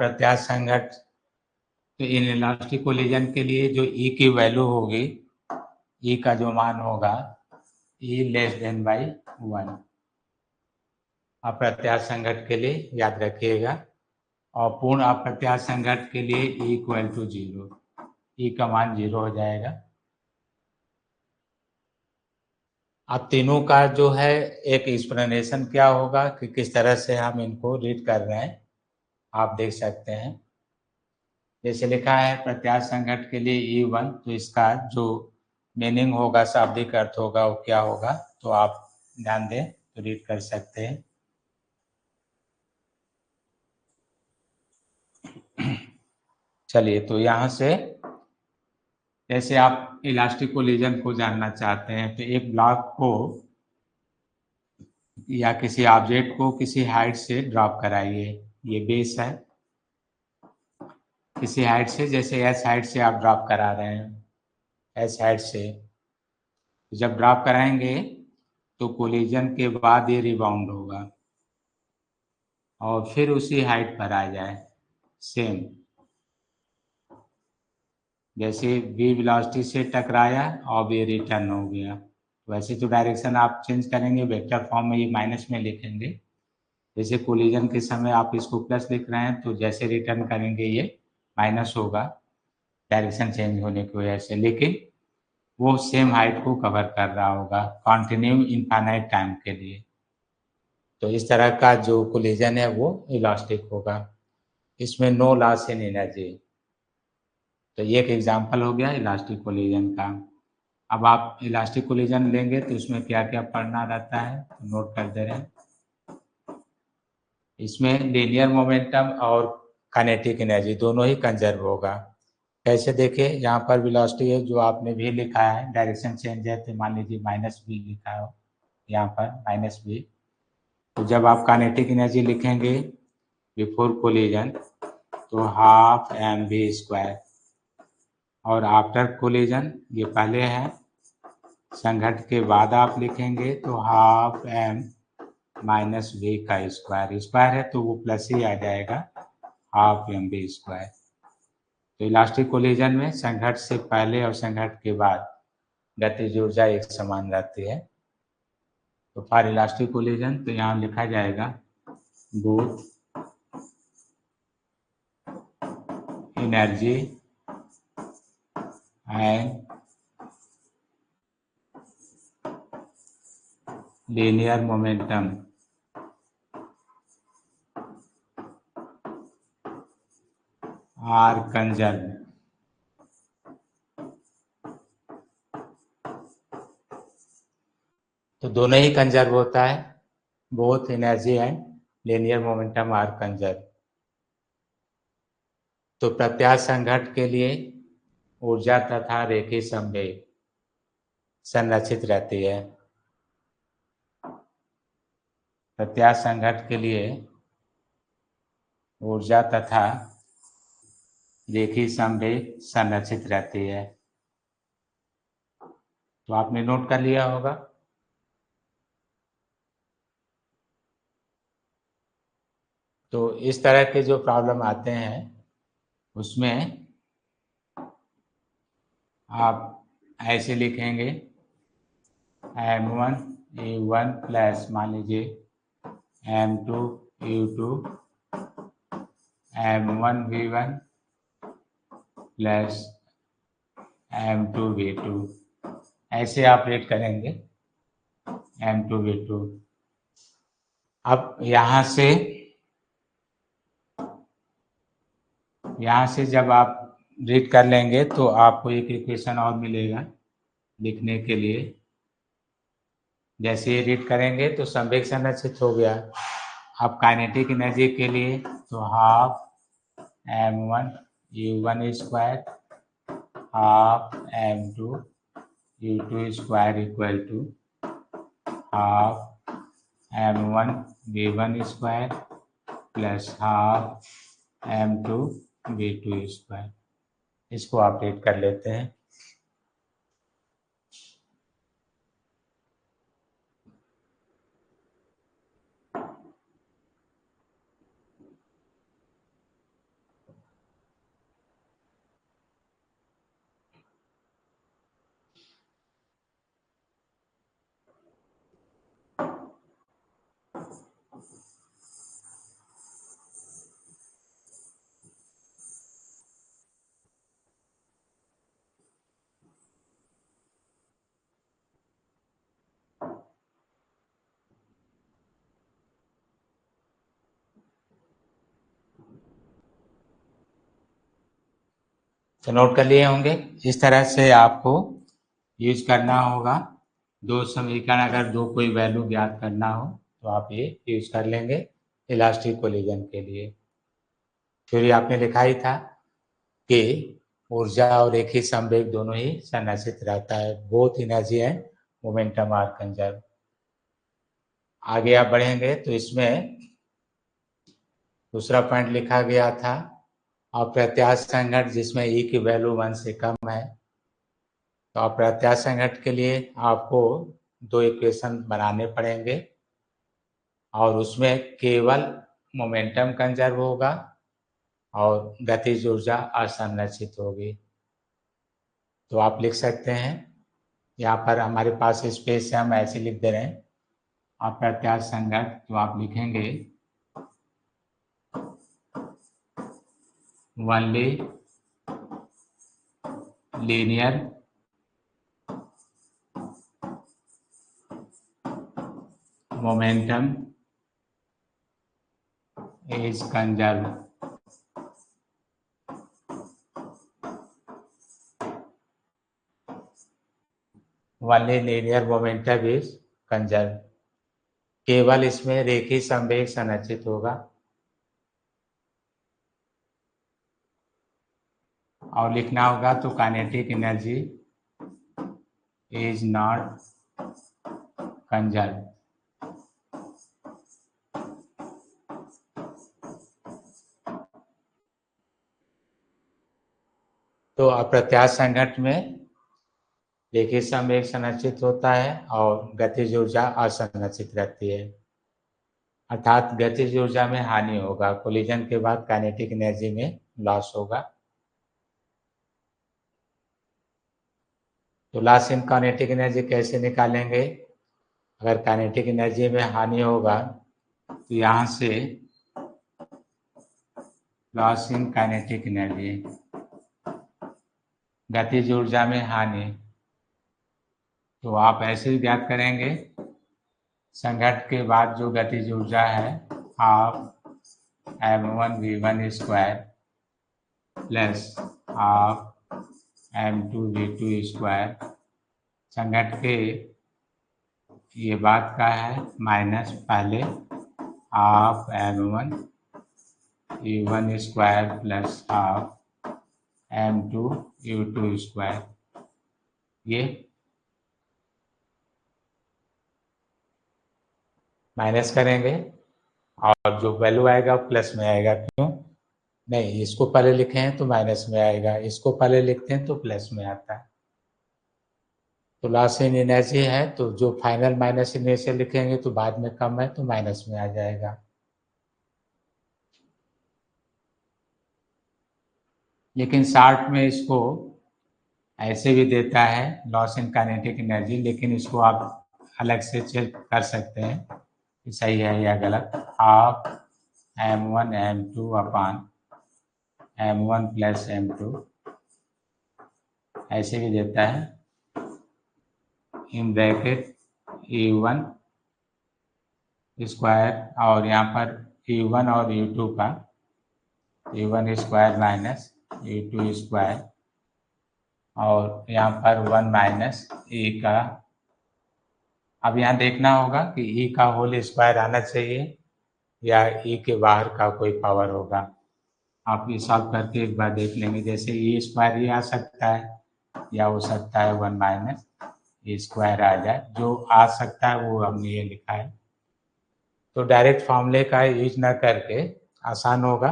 प्रत्यास्थ संघट, तो in elastic collision के लिए जो ई की वैल्यू होगी, ई का जो मान होगा ई लेस देन बाई 1। अप्रत्यास्थ संघट के लिए याद रखिएगा, और पूर्ण अप्रत्यास्थ संघट के लिए ई इक्वल टू 0, ई का मान 0 हो जाएगा। अब तीनों का जो है एक एक्सप्लेनेशन क्या होगा कि किस तरह से हम इनको रीड कर रहे हैं, आप देख सकते हैं। जैसे लिखा है प्रत्यास्थ संघट के लिए E1, तो इसका जो मीनिंग होगा, शाब्दिक अर्थ होगा, वो क्या होगा, तो आप ध्यान दें तो रीड कर सकते हैं। चलिए, तो यहाँ से जैसे आप इलास्टिक कोलिजन को जानना चाहते हैं, तो एक ब्लॉक को या किसी ऑब्जेक्ट को किसी हाइट से ड्रॉप कराइए, ये बेस है, किसी हाइट से, जैसे एस हाइट से आप ड्रॉप करा रहे हैं, एस हाइट से जब ड्रॉप कराएंगे तो कोलिजन के बाद ये रिबाउंड होगा और फिर उसी हाइट पर आ जाए सेम, जैसे v वेलोसिटी से टकराया और ये रिटर्न हो गया। वैसे तो डायरेक्शन आप चेंज करेंगे, वेक्टर फॉर्म में ये माइनस में लिखेंगे, जैसे कोलिजन के समय आप इसको प्लस लिख रहे हैं, तो जैसे रिटर्न करेंगे ये माइनस होगा डायरेक्शन चेंज होने की वजह से, लेकिन वो सेम हाइट को कवर कर रहा होगा कॉन्टिन्यू इनफाइनाइट टाइम के लिए। तो इस तरह का जो कोलिजन है वो इलास्टिक होगा, इसमें नो लॉस इन एनर्जी। तो ये एक एग्जांपल हो गया इलास्टिक कोलिजन का। अब आप इलास्टिक कोलिजन लेंगे तो उसमें क्या क्या पढ़ना रहता है, तो नोट कर दे रहे हैं। इसमें लीनियर मोमेंटम और काइनेटिक एनर्जी दोनों ही कंजर्व होगा। कैसे देखें, यहाँ पर वेलोसिटी है जो आपने भी लिखा है, डायरेक्शन चेंज है तो मान लीजिए माइनस बी लिखा हो, यहाँ पर माइनस बी। तो जब आप काइनेटिक एनर्जी लिखेंगे बिफोर कोलिजन तो हाफ एम वी स्क्वायर, और आफ्टर कोलिजन ये पहले है, संघट के बाद आप लिखेंगे तो हाफ एम माइनस वी का स्क्वायर, स्क्वायर है तो वो प्लस ही आ जाएगा, हाफ एम वी स्क्वायर। तो इलास्टिक कोलिजन में संघट से पहले और संघट के बाद गतिज ऊर्जा एक समान रहती है। तो फॉर इलास्टिक कोलिजन तो यहाँ लिखा जाएगा both energy and linear momentum are conserve. तो दोनों ही कंजर्व होता है, both energy and linear momentum are conserve. तो प्रत्यास्थ संघट के लिए ऊर्जा तथा रेखीय संवेग संरक्षित रहती है। प्रत्यास्थ संघट के लिए ऊर्जा तथा रेखीय संवेग संरक्षित रहती है। तो आपने नोट कर लिया होगा। तो इस तरह के जो प्रॉब्लम आते हैं उसमें आप ऐसे लिखेंगे M1 U1 प्लस मान लीजिए M2 U2 M1 V1 plus M2 V2, ऐसे आप रेट करेंगे M2 V2। अब यहाँ से जब आप रीड कर लेंगे तो आपको एक इक्वेशन और मिलेगा लिखने के लिए। जैसे ये रीड करेंगे तो संवेग संरक्षित हो गया। अब काइनेटिक एनर्जी के लिए तो half M1 U1 square half M2 U2 square equal to half M1 V1 square plus half M2 V2 square. इसको आप रेट कर लेते हैं। तो नोट कर लिए होंगे। इस तरह से आपको यूज करना होगा। दो समीकरण अगर दो कोई वैल्यू ज्ञात करना हो तो आप ये यूज कर लेंगे इलास्टिक कोलिजन के लिए। थ्योरी आपने लिखा ही था कि ऊर्जा और एक ही संवेग दोनों ही संरक्षित रहता है, both energy and momentum are conserve. आगे आप बढ़ेंगे तो इसमें दूसरा पॉइंट लिखा गया था अप्रत्याश संघट जिसमें ई की वैल्यू 1 से कम है। तो अप्रत्याश संघट के लिए आपको दो इक्वेशन बनाने पड़ेंगे और उसमें केवल मोमेंटम कंजर्व होगा और गतिज ऊर्जा असंरक्षित होगी। तो आप लिख सकते हैं, यहाँ पर हमारे पास स्पेस है, हम ऐसे लिख दे रहे हैं अप्रत्याश संघट। तो आप लिखेंगे only linear momentum is conserve. Only linear momentum is conserve, केवल इसमें रेखीय संवेग संरक्षित होगा। और लिखना होगा तो kinetic energy is not conserve. तो अप्रत्याश संघट में रेखीय संवेग संरक्षित होता है और गतिज ऊर्जा असंरक्षित रहती है, अर्थात गतिज ऊर्जा में हानि होगा, कोलिजन के बाद काइनेटिक एनर्जी में लॉस होगा। तो लॉस इन काइनेटिक एनर्जी कैसे निकालेंगे? अगर काइनेटिक एनर्जी में हानि होगा तो यहाँ से लॉस इन काइनेटिक एनर्जी, गतिज ऊर्जा में हानि, तो आप ऐसे ही ज्ञात करेंगे संघट के बाद जो गतिज ऊर्जा है half m1v1 square plus half m2v2 square, संघट के ये बात का है माइनस पहले half m1 u1 square plus half m2 u2 square, ये माइनस करेंगे और जो वैल्यू आएगा प्लस में आएगा। क्यों नहीं, इसको पहले लिखे हैं तो माइनस में आएगा, इसको पहले लिखते हैं तो प्लस में आता है। तो लॉस इन एनर्जी है तो जो फाइनल माइनस इनिशियल लिखेंगे तो बाद में कम है तो माइनस में आ जाएगा। लेकिन शार्ट में इसको ऐसे भी देता है लॉस इन काइनेटिक एनर्जी, लेकिन इसको आप अलग से चेक कर सकते हैं कि सही है या गलत। हाफ m1 m2 अपान m1 प्लस m2 ऐसे भी देता है, इन ब्रैकेट u1 स्क्वायर और यहाँ पर u1 और u2 का u1 square minus u2 square और यहाँ पर 1 माइनस e का। अब यहाँ देखना होगा कि e का होल स्क्वायर आना चाहिए या e के बाहर का कोई पावर होगा। आप ये सॉल्व करके एक बार देख लेंगे, जैसे e स्क्वायर ये आ सकता है या हो सकता है 1 माइनस e स्क्वायर आ जाए, जो आ सकता है वो हमने ये लिखा है। तो डायरेक्ट फॉर्मूले का यूज ना करके आसान होगा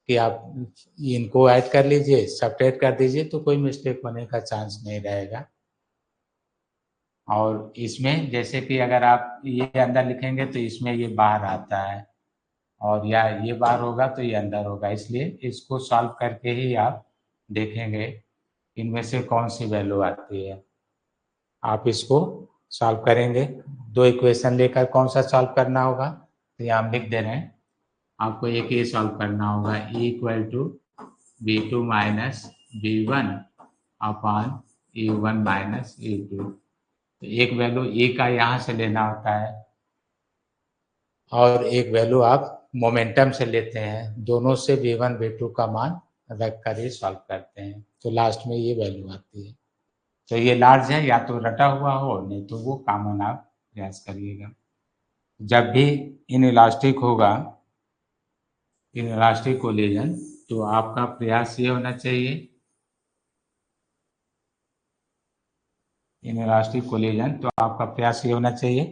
कि आप इनको ऐड कर लीजिए, सब्ट्रैक्ट कर दीजिए तो कोई मिस्टेक होने का चांस नहीं रहेगा। और इसमें जैसे कि अगर आप ये अंदर लिखेंगे तो इसमें ये बाहर आता है और या ये बाहर होगा तो ये अंदर होगा, इसलिए इसको सॉल्व करके ही आप देखेंगे इनमें से कौन सी वैल्यू आती है। आप इसको सॉल्व करेंगे, दो इक्वेशन लेकर कौन सा सॉल्व करना होगा तो यहाँ हम लिख दे रहे हैं। आपको एक ये सॉल्व करना होगा E equal to V2 minus V1 upon E1 minus E2। तो एक वैल्यू E का यहाँ से लेना होता है और एक वैल्यू आप मोमेंटम से लेते हैं, दोनों से V1 V2 का मान रख कर ही सॉल्व करते हैं, तो लास्ट में ये वैल्यू आती है। तो ये लार्ज है, या तो रटा हुआ हो, नहीं तो वो कॉमन आप प्रयास करिएगा। जब भी इनइलास्टिक होगा, इनइलास्टिक कोलिजन, तो आपका प्रयास ये होना चाहिए, इनइलास्टिक कोलिजन, तो आपका प्रयास ये होना चाहिए